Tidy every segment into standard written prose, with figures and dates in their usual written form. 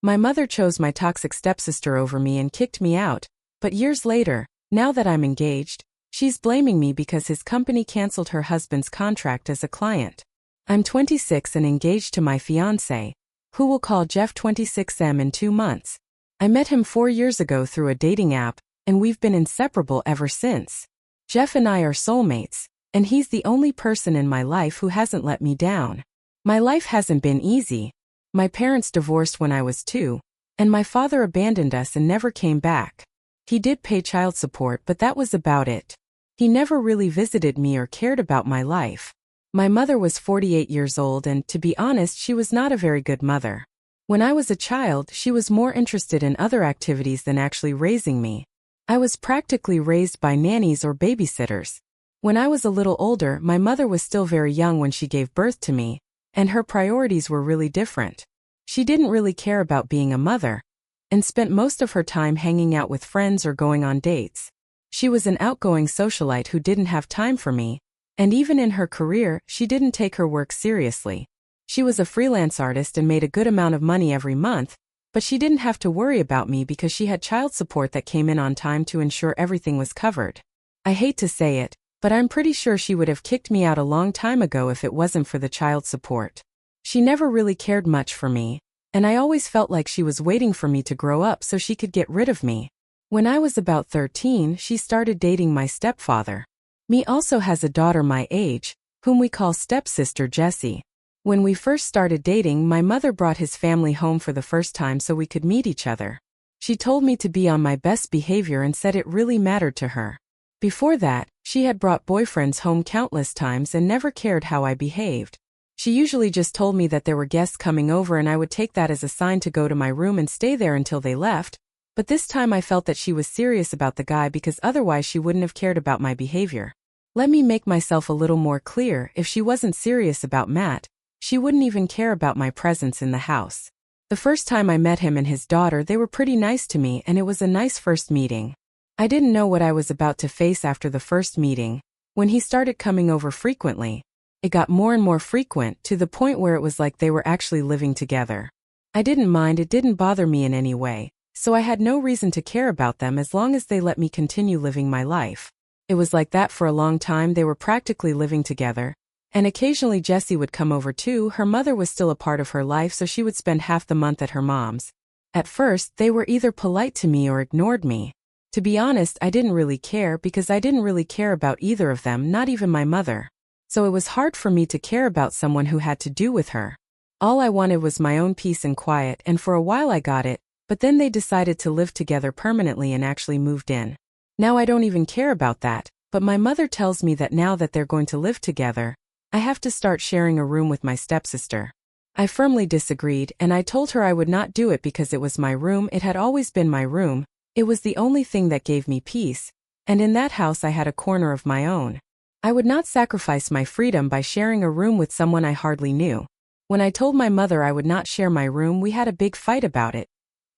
My mother chose my toxic stepsister over me and kicked me out, but years later, now that I'm engaged, she's blaming me because his company canceled her husband's contract as a client. I'm 26 and engaged to my fiancé, who we'll call Jeff 26M in 2 months. I met him 4 years ago through a dating app, and we've been inseparable ever since. Jeff and I are soulmates, and he's the only person in my life who hasn't let me down. My life hasn't been easy. My parents divorced when I was 2, and my father abandoned us and never came back. He did pay child support, but that was about it. He never really visited me or cared about my life. My mother was 48 years old and, to be honest, she was not a very good mother. When I was a child, she was more interested in other activities than actually raising me. I was practically raised by nannies or babysitters. When I was a little older, my mother was still very young when she gave birth to me, and her priorities were really different. She didn't really care about being a mother, and spent most of her time hanging out with friends or going on dates. She was an outgoing socialite who didn't have time for me, and even in her career, she didn't take her work seriously. She was a freelance artist and made a good amount of money every month, but she didn't have to worry about me because she had child support that came in on time to ensure everything was covered. I hate to say it, but I'm pretty sure she would have kicked me out a long time ago if it wasn't for the child support. She never really cared much for me, and I always felt like she was waiting for me to grow up so she could get rid of me. When I was about 13, she started dating my stepfather. Me also has a daughter my age, whom we call stepsister Jessie. When we first started dating, my mother brought his family home for the first time so we could meet each other. She told me to be on my best behavior and said it really mattered to her. Before that, she had brought boyfriends home countless times and never cared how I behaved. She usually just told me that there were guests coming over and I would take that as a sign to go to my room and stay there until they left, but this time I felt that she was serious about the guy because otherwise she wouldn't have cared about my behavior. Let me make myself a little more clear, if she wasn't serious about Matt, she wouldn't even care about my presence in the house. The first time I met him and his daughter, they were pretty nice to me and it was a nice first meeting. I didn't know what I was about to face after the first meeting. When he started coming over frequently, it got more and more frequent to the point where it was like they were actually living together. I didn't mind, it didn't bother me in any way, so I had no reason to care about them as long as they let me continue living my life. It was like that for a long time. They were practically living together, and occasionally Jessie would come over too. Her mother was still a part of her life, so she would spend half the month at her mom's. At first, they were either polite to me or ignored me. To be honest, I didn't really care because I didn't really care about either of them, not even my mother. So it was hard for me to care about someone who had to do with her. All I wanted was my own peace and quiet, and for a while I got it, but then they decided to live together permanently and actually moved in. Now I don't even care about that, but my mother tells me that now that they're going to live together, I have to start sharing a room with my stepsister. I firmly disagreed, and I told her I would not do it because it was my room. It had always been my room. It was the only thing that gave me peace, and in that house I had a corner of my own. I would not sacrifice my freedom by sharing a room with someone I hardly knew. When I told my mother I would not share my room, we had a big fight about it,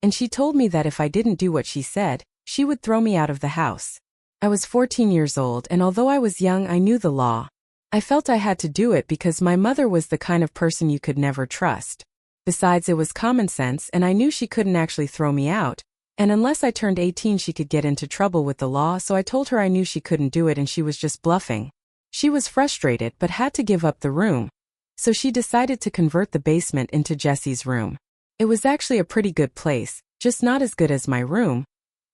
and she told me that if I didn't do what she said, she would throw me out of the house. I was 14 years old, and although I was young, I knew the law. I felt I had to do it because my mother was the kind of person you could never trust. Besides, it was common sense, and I knew she couldn't actually throw me out, and unless I turned 18 she could get into trouble with the law, so I told her I knew she couldn't do it and she was just bluffing. She was frustrated but had to give up the room, so she decided to convert the basement into Jessie's room. It was actually a pretty good place, just not as good as my room,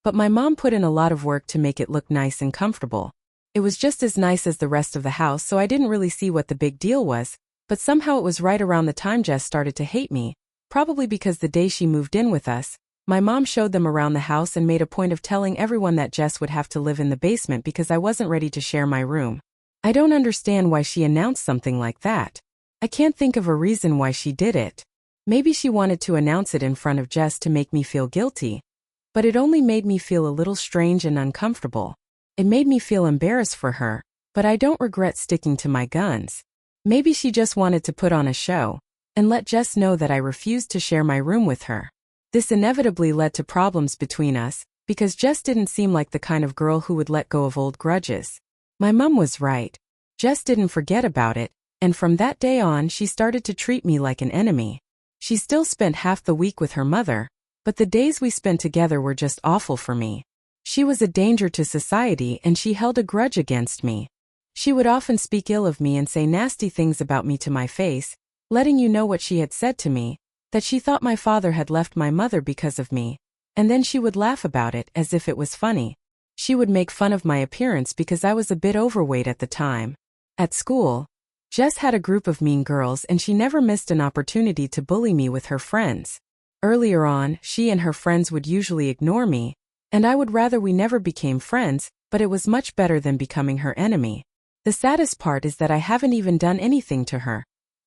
but my mom put in a lot of work to make it look nice and comfortable. It was just as nice as the rest of the house, so I didn't really see what the big deal was, but somehow it was right around the time Jess started to hate me, probably because the day she moved in with us, my mom showed them around the house and made a point of telling everyone that Jess would have to live in the basement because I wasn't ready to share my room. I don't understand why she announced something like that. I can't think of a reason why she did it. Maybe she wanted to announce it in front of Jess to make me feel guilty, but it only made me feel a little strange and uncomfortable. It made me feel embarrassed for her, but I don't regret sticking to my guns. Maybe she just wanted to put on a show and let Jess know that I refused to share my room with her. This inevitably led to problems between us, because Jess didn't seem like the kind of girl who would let go of old grudges. My mom was right. Jess didn't forget about it, and from that day on she started to treat me like an enemy. She still spent half the week with her mother, but the days we spent together were just awful for me. She was a danger to society and she held a grudge against me. She would often speak ill of me and say nasty things about me to my face, letting you know what she had said to me, that she thought my father had left my mother because of me, and then she would laugh about it as if it was funny. She would make fun of my appearance because I was a bit overweight at the time. At school, Jess had a group of mean girls and she never missed an opportunity to bully me with her friends. Earlier on, she and her friends would usually ignore me, and I would rather we never became friends, but it was much better than becoming her enemy. The saddest part is that I haven't even done anything to her.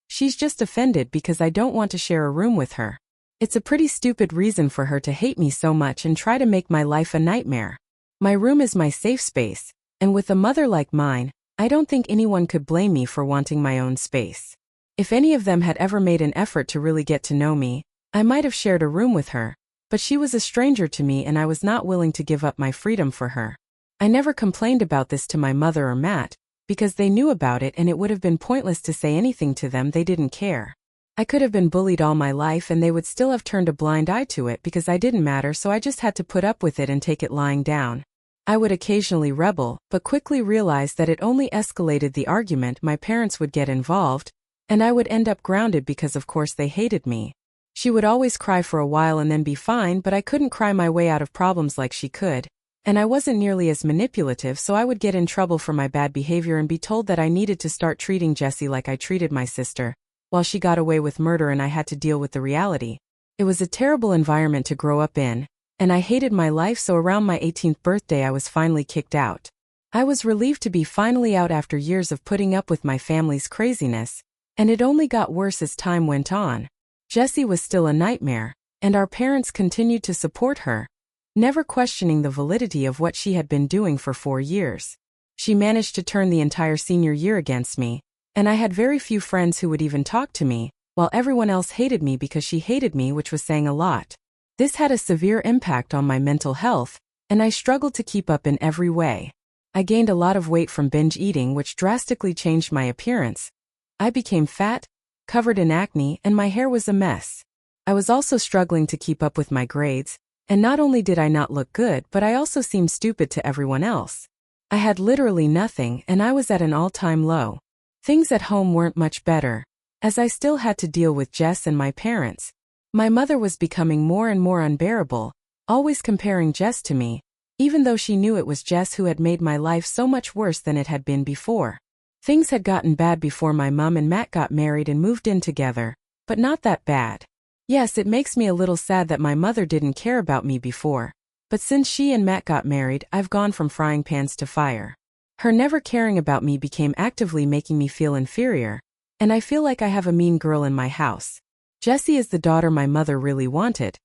She's just offended because I don't want to share a room with her. It's a pretty stupid reason for her to hate me so much and try to make my life a nightmare. My room is my safe space, and with a mother like mine, I don't think anyone could blame me for wanting my own space. If any of them had ever made an effort to really get to know me, I might have shared a room with her, but she was a stranger to me and I was not willing to give up my freedom for her. I never complained about this to my mother or Matt, because they knew about it and it would have been pointless to say anything to them. They didn't care. I could have been bullied all my life and they would still have turned a blind eye to it because I didn't matter, so I just had to put up with it and take it lying down. I would occasionally rebel, but quickly realized that it only escalated the argument. My parents would get involved, and I would end up grounded because of course they hated me. She would always cry for a while and then be fine, but I couldn't cry my way out of problems like she could, and I wasn't nearly as manipulative, so I would get in trouble for my bad behavior and be told that I needed to start treating Jessie like I treated my sister, while she got away with murder and I had to deal with the reality. It was a terrible environment to grow up in, and I hated my life, so around my 18th birthday I was finally kicked out. I was relieved to be finally out after years of putting up with my family's craziness, and it only got worse as time went on. Jessie was still a nightmare, and our parents continued to support her, never questioning the validity of what she had been doing for 4 years. She managed to turn the entire senior year against me, and I had very few friends who would even talk to me, while everyone else hated me because she hated me, which was saying a lot. This had a severe impact on my mental health, and I struggled to keep up in every way. I gained a lot of weight from binge eating, which drastically changed my appearance. I became fat, covered in acne, and my hair was a mess. I was also struggling to keep up with my grades, and not only did I not look good, but I also seemed stupid to everyone else. I had literally nothing, and I was at an all-time low. Things at home weren't much better, as I still had to deal with Jess and my parents. My mother was becoming more and more unbearable, always comparing Jess to me, even though she knew it was Jess who had made my life so much worse than it had been before. Things had gotten bad before my mom and Matt got married and moved in together, but not that bad. Yes, it makes me a little sad that my mother didn't care about me before, but since she and Matt got married, I've gone from frying pans to fire. Her never caring about me became actively making me feel inferior, and I feel like I have a mean girl in my house. Jessie is the daughter my mother really wanted,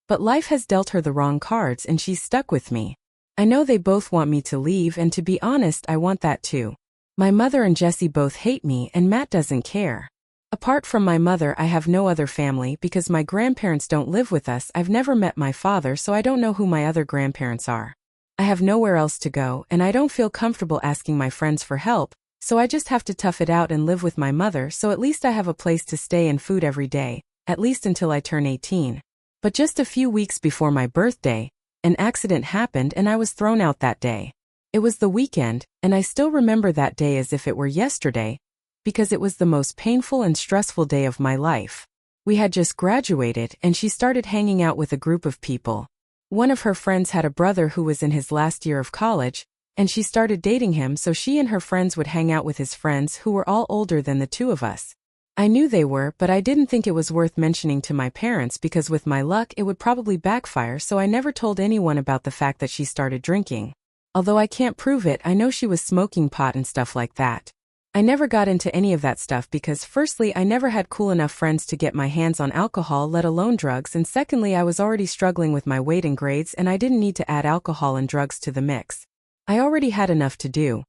but life has dealt her the wrong cards and she's stuck with me. I know they both want me to leave, and to be honest, I want that too. My mother and Jessie both hate me and Matt doesn't care. Apart from my mother, I have no other family because my grandparents don't live with us. I've never met my father, so I don't know who my other grandparents are. I have nowhere else to go, and I don't feel comfortable asking my friends for help, so I just have to tough it out and live with my mother, so at least I have a place to stay and food every day, at least until I turn 18. But just a few weeks before my birthday, an accident happened and I was thrown out that day. It was the weekend, and I still remember that day as if it were yesterday, because it was the most painful and stressful day of my life. We had just graduated and she started hanging out with a group of people. One of her friends had a brother who was in his last year of college, and she started dating him, so she and her friends would hang out with his friends who were all older than the two of us. I knew they were, but I didn't think it was worth mentioning to my parents because with my luck it would probably backfire, so I never told anyone about the fact that she started drinking. Although I can't prove it, I know she was smoking pot and stuff like that. I never got into any of that stuff because firstly, I never had cool enough friends to get my hands on alcohol, let alone drugs, and secondly, I was already struggling with my weight and grades and I didn't need to add alcohol and drugs to the mix. I already had enough to do.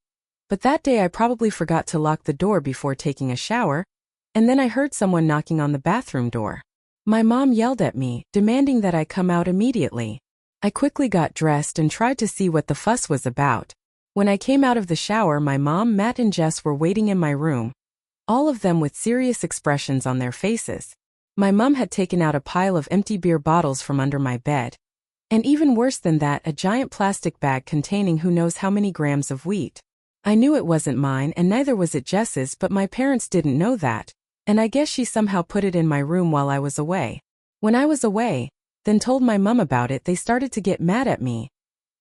But that day I probably forgot to lock the door before taking a shower, and then I heard someone knocking on the bathroom door. My mom yelled at me, demanding that I come out immediately. I quickly got dressed and tried to see what the fuss was about. When I came out of the shower, my mom, Matt, and Jess were waiting in my room, all of them with serious expressions on their faces. My mom had taken out a pile of empty beer bottles from under my bed. And even worse than that, a giant plastic bag containing who knows how many grams of wheat. I knew it wasn't mine and neither was it Jess's, but my parents didn't know that, and I guess she somehow put it in my room while I was away. When I was away, then told my mom about it, they started to get mad at me,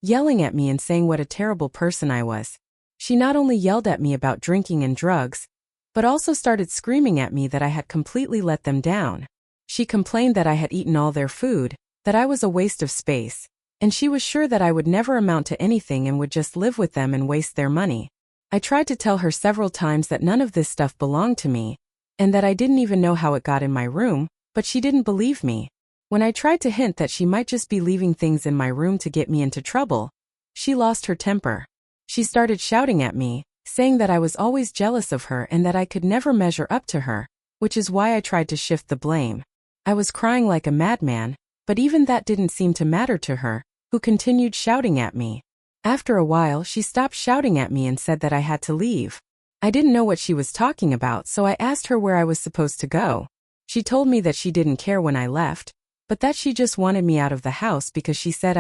yelling at me and saying what a terrible person I was. She not only yelled at me about drinking and drugs, but also started screaming at me that I had completely let them down. She complained that I had eaten all their food, that I was a waste of space, and she was sure that I would never amount to anything and would just live with them and waste their money. I tried to tell her several times that none of this stuff belonged to me, and that I didn't even know how it got in my room, but she didn't believe me. When I tried to hint that she might just be leaving things in my room to get me into trouble, she lost her temper. She started shouting at me, saying that I was always jealous of her and that I could never measure up to her, which is why I tried to shift the blame. I was crying like a madman, but even that didn't seem to matter to her, who continued shouting at me. After a while, she stopped shouting at me and said that I had to leave. I didn't know what she was talking about, so I asked her where I was supposed to go. She told me that she didn't care when I left, but that she just wanted me out of the house because she said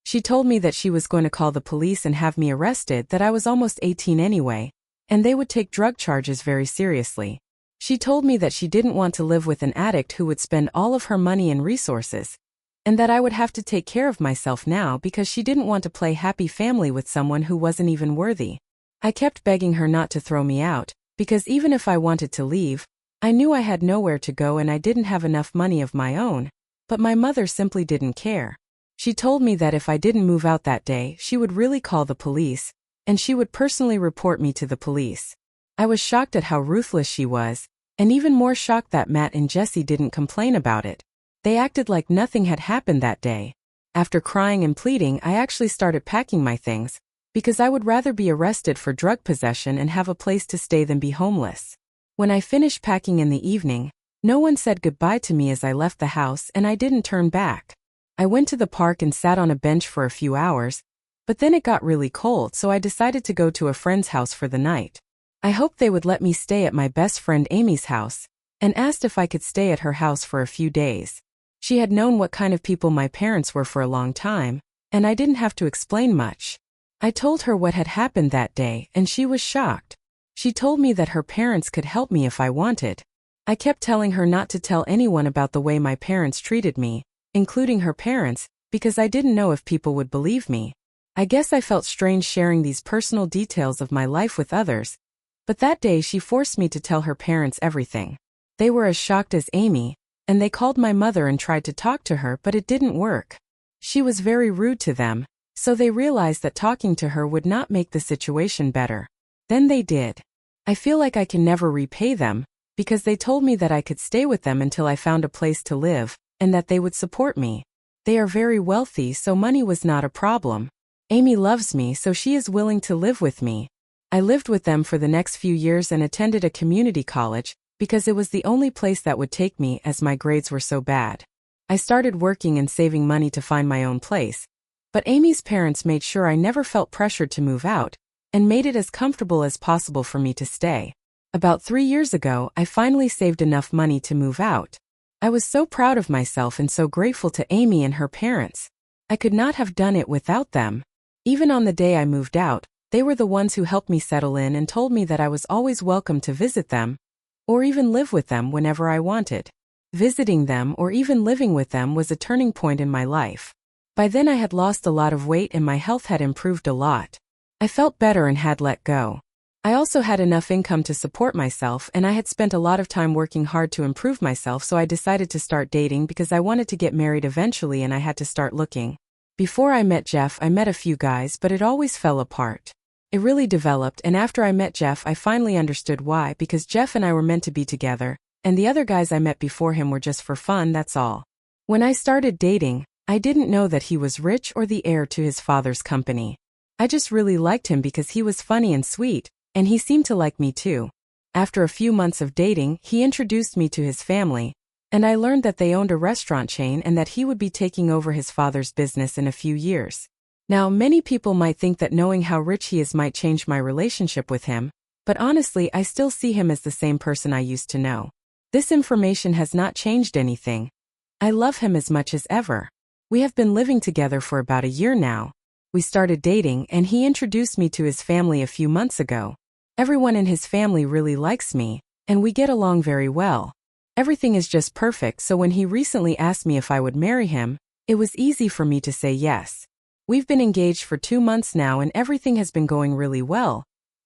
She told me that she was going to call the police and have me arrested, that I was almost 18 anyway, and they would take drug charges very seriously. She told me that she didn't want to live with an addict who would spend all of her money and resources, and that I would have to take care of myself now because she didn't want to play happy family with someone who wasn't even worthy. I kept begging her not to throw me out, because even if I wanted to leave, I knew I had nowhere to go and I didn't have enough money of my own, but my mother simply didn't care. She told me that if I didn't move out that day, she would really call the police, and she would personally report me to the police. I was shocked at how ruthless she was, and even more shocked that Matt and Jesse didn't complain about it. They acted like nothing had happened that day. After crying and pleading, I actually started packing my things, because I would rather be arrested for drug possession and have a place to stay than be homeless. When I finished packing in the evening, no one said goodbye to me as I left the house, and I didn't turn back. I went to the park and sat on a bench for a few hours, but then it got really cold, so I decided to go to a friend's house for the night. I hoped they would let me stay at my best friend Amy's house, and asked if I could stay at her house for a few days. She had known what kind of people my parents were for a long time, and I didn't have to explain much. I told her what had happened that day, and she was shocked. She told me that her parents could help me if I wanted. I kept telling her not to tell anyone about the way my parents treated me, including her parents, because I didn't know if people would believe me. I guess I felt strange sharing these personal details of my life with others, but that day she forced me to tell her parents everything. They were as shocked as Amy, and they called my mother and tried to talk to her, but it didn't work. She was very rude to them, so they realized that talking to her would not make the situation better. Then they did. I feel like I can never repay them, because they told me that I could stay with them until I found a place to live, and that they would support me. They are very wealthy, so money was not a problem. Amy loves me, so she is willing to live with me. I lived with them for the next few years and attended a community college, because it was the only place that would take me as my grades were so bad. I started working and saving money to find my own place, but Amy's parents made sure I never felt pressured to move out, and made it as comfortable as possible for me to stay. About 3 years ago, I finally saved enough money to move out. I was so proud of myself and so grateful to Amy and her parents. I could not have done it without them. Even on the day I moved out, they were the ones who helped me settle in and told me that I was always welcome to visit them, or even live with them whenever I wanted. Visiting them or even living with them was a turning point in my life. By then I had lost a lot of weight and my health had improved a lot. I felt better and had let go. I also had enough income to support myself, and I had spent a lot of time working hard to improve myself, so I decided to start dating because I wanted to get married eventually and I had to start looking. Before I met Jeff, I met a few guys, but it always fell apart. It really developed, and after I met Jeff, I finally understood why, because Jeff and I were meant to be together, and the other guys I met before him were just for fun, that's all. When I started dating, I didn't know that he was rich or the heir to his father's company. I just really liked him because he was funny and sweet, and he seemed to like me too. After a few months of dating, he introduced me to his family, and I learned that they owned a restaurant chain and that he would be taking over his father's business in a few years. Now, many people might think that knowing how rich he is might change my relationship with him, but honestly, I still see him as the same person I used to know. This information has not changed anything. I love him as much as ever. We have been living together for about a year now. We started dating and he introduced me to his family a few months ago. Everyone in his family really likes me, and we get along very well. Everything is just perfect, so when he recently asked me if I would marry him, it was easy for me to say yes. We've been engaged for 2 months now and everything has been going really well.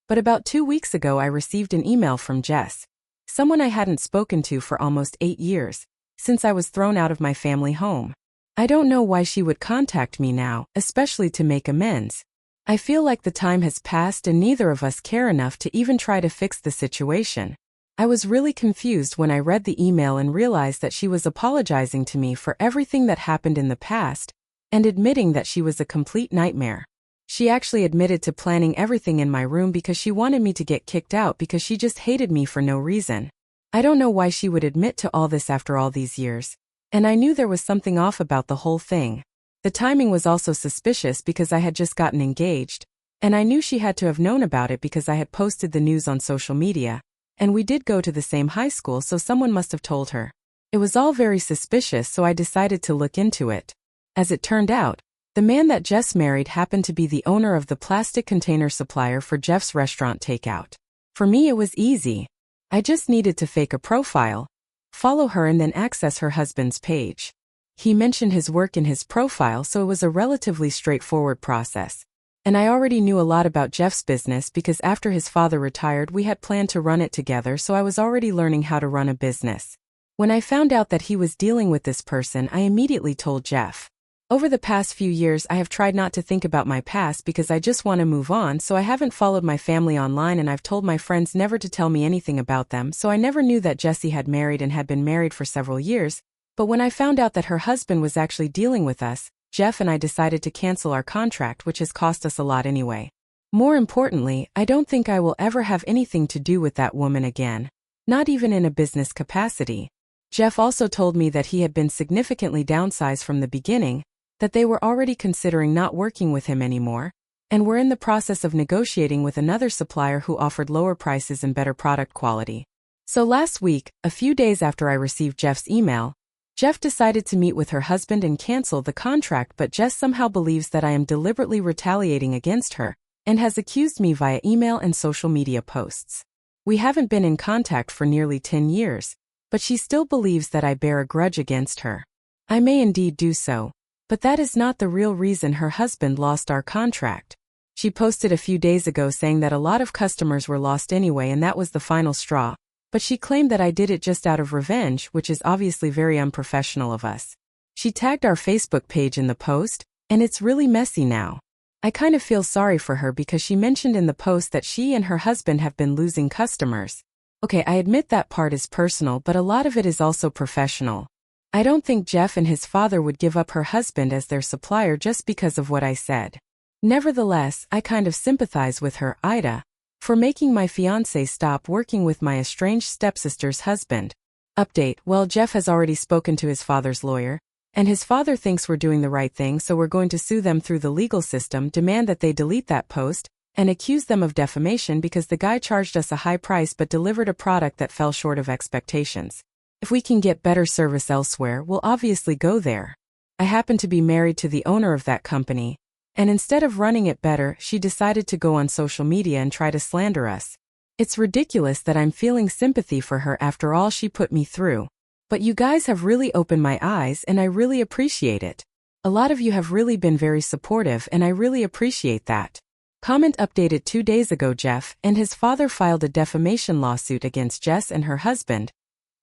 But about 2 weeks ago I received an email from Jess, someone I hadn't spoken to for almost 8 years, since I was thrown out of my family home. I don't know why she would contact me now, especially to make amends. I feel like the time has passed and neither of us care enough to even try to fix the situation. I was really confused when I read the email and realized that she was apologizing to me for everything that happened in the past and admitting that she was a complete nightmare. She actually admitted to planning everything in my room because she wanted me to get kicked out because she just hated me for no reason. I don't know why she would admit to all this after all these years, and I knew there was something off about the whole thing. The timing was also suspicious because I had just gotten engaged, and I knew she had to have known about it because I had posted the news on social media, and we did go to the same high school, so someone must have told her. It was all very suspicious, so I decided to look into it. As it turned out, the man that Jess married happened to be the owner of the plastic container supplier for Jeff's restaurant takeout. For me it was easy. I just needed to fake a profile, follow her and then access her husband's page. He mentioned his work in his profile, so it was a relatively straightforward process. And I already knew a lot about Jeff's business because after his father retired we had planned to run it together, so I was already learning how to run a business. When I found out that he was dealing with this person, I immediately told Jeff. Over the past few years I have tried not to think about my past because I just want to move on, so I haven't followed my family online and I've told my friends never to tell me anything about them, so I never knew that Jessie had married and had been married for several years, but when I found out that her husband was actually dealing with us, Jeff and I decided to cancel our contract, which has cost us a lot anyway. More importantly, I don't think I will ever have anything to do with that woman again, not even in a business capacity. Jeff also told me that he had been significantly downsized from the beginning, that they were already considering not working with him anymore, and were in the process of negotiating with another supplier who offered lower prices and better product quality. So last week, a few days after I received Jeff's email, Jeff decided to meet with her husband and cancel the contract, but Jess somehow believes that I am deliberately retaliating against her, and has accused me via email and social media posts. We haven't been in contact for nearly 10 years, but she still believes that I bear a grudge against her. I may indeed do so, but that is not the real reason her husband lost our contract. She posted a few days ago saying that a lot of customers were lost anyway and that was the final straw, but she claimed that I did it just out of revenge, which is obviously very unprofessional of us. She tagged our Facebook page in the post, and it's really messy now. I kind of feel sorry for her because she mentioned in the post that she and her husband have been losing customers. Okay, I admit that part is personal, but a lot of it is also professional. I don't think Jeff and his father would give up her husband as their supplier just because of what I said. Nevertheless, I kind of sympathize with her, Ida, for making my fiancé stop working with my estranged stepsister's husband. Update: well, Jeff has already spoken to his father's lawyer, and his father thinks we're doing the right thing, so we're going to sue them through the legal system, demand that they delete that post, and accuse them of defamation because the guy charged us a high price but delivered a product that fell short of expectations. If we can get better service elsewhere, we'll obviously go there. I happen to be married to the owner of that company, and instead of running it better, she decided to go on social media and try to slander us. It's ridiculous that I'm feeling sympathy for her after all she put me through. But you guys have really opened my eyes and I really appreciate it. A lot of you have really been very supportive and I really appreciate that. Comment updated 2 days ago: Jeff and his father filed a defamation lawsuit against Jess and her husband,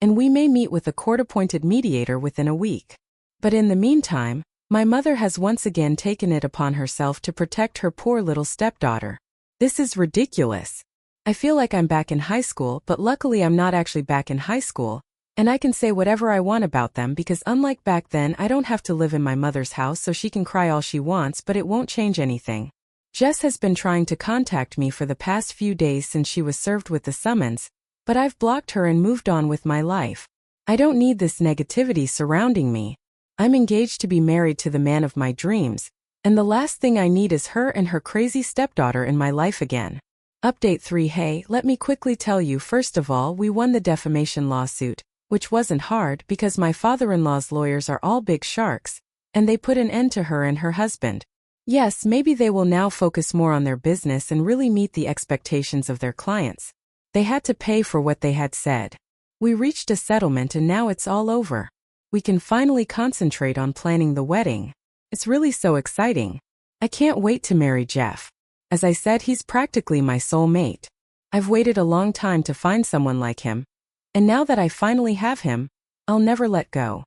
and we may meet with a court-appointed mediator within a week. But in the meantime, my mother has once again taken it upon herself to protect her poor little stepdaughter. This is ridiculous. I feel like I'm back in high school, but luckily I'm not actually back in high school, and I can say whatever I want about them because unlike back then I don't have to live in my mother's house, so she can cry all she wants, but it won't change anything. Jess has been trying to contact me for the past few days since she was served with the summons, but I've blocked her and moved on with my life. I don't need this negativity surrounding me. I'm engaged to be married to the man of my dreams, and the last thing I need is her and her crazy stepdaughter in my life again. Update 3: hey, let me quickly tell you, first of all, we won the defamation lawsuit, which wasn't hard because my father-in-law's lawyers are all big sharks, and they put an end to her and her husband. Yes, maybe they will now focus more on their business and really meet the expectations of their clients. They had to pay for what they had said. We reached a settlement and now it's all over. We can finally concentrate on planning the wedding. It's really so exciting. I can't wait to marry Jeff. As I said, he's practically my soulmate. I've waited a long time to find someone like him. And now that I finally have him, I'll never let go.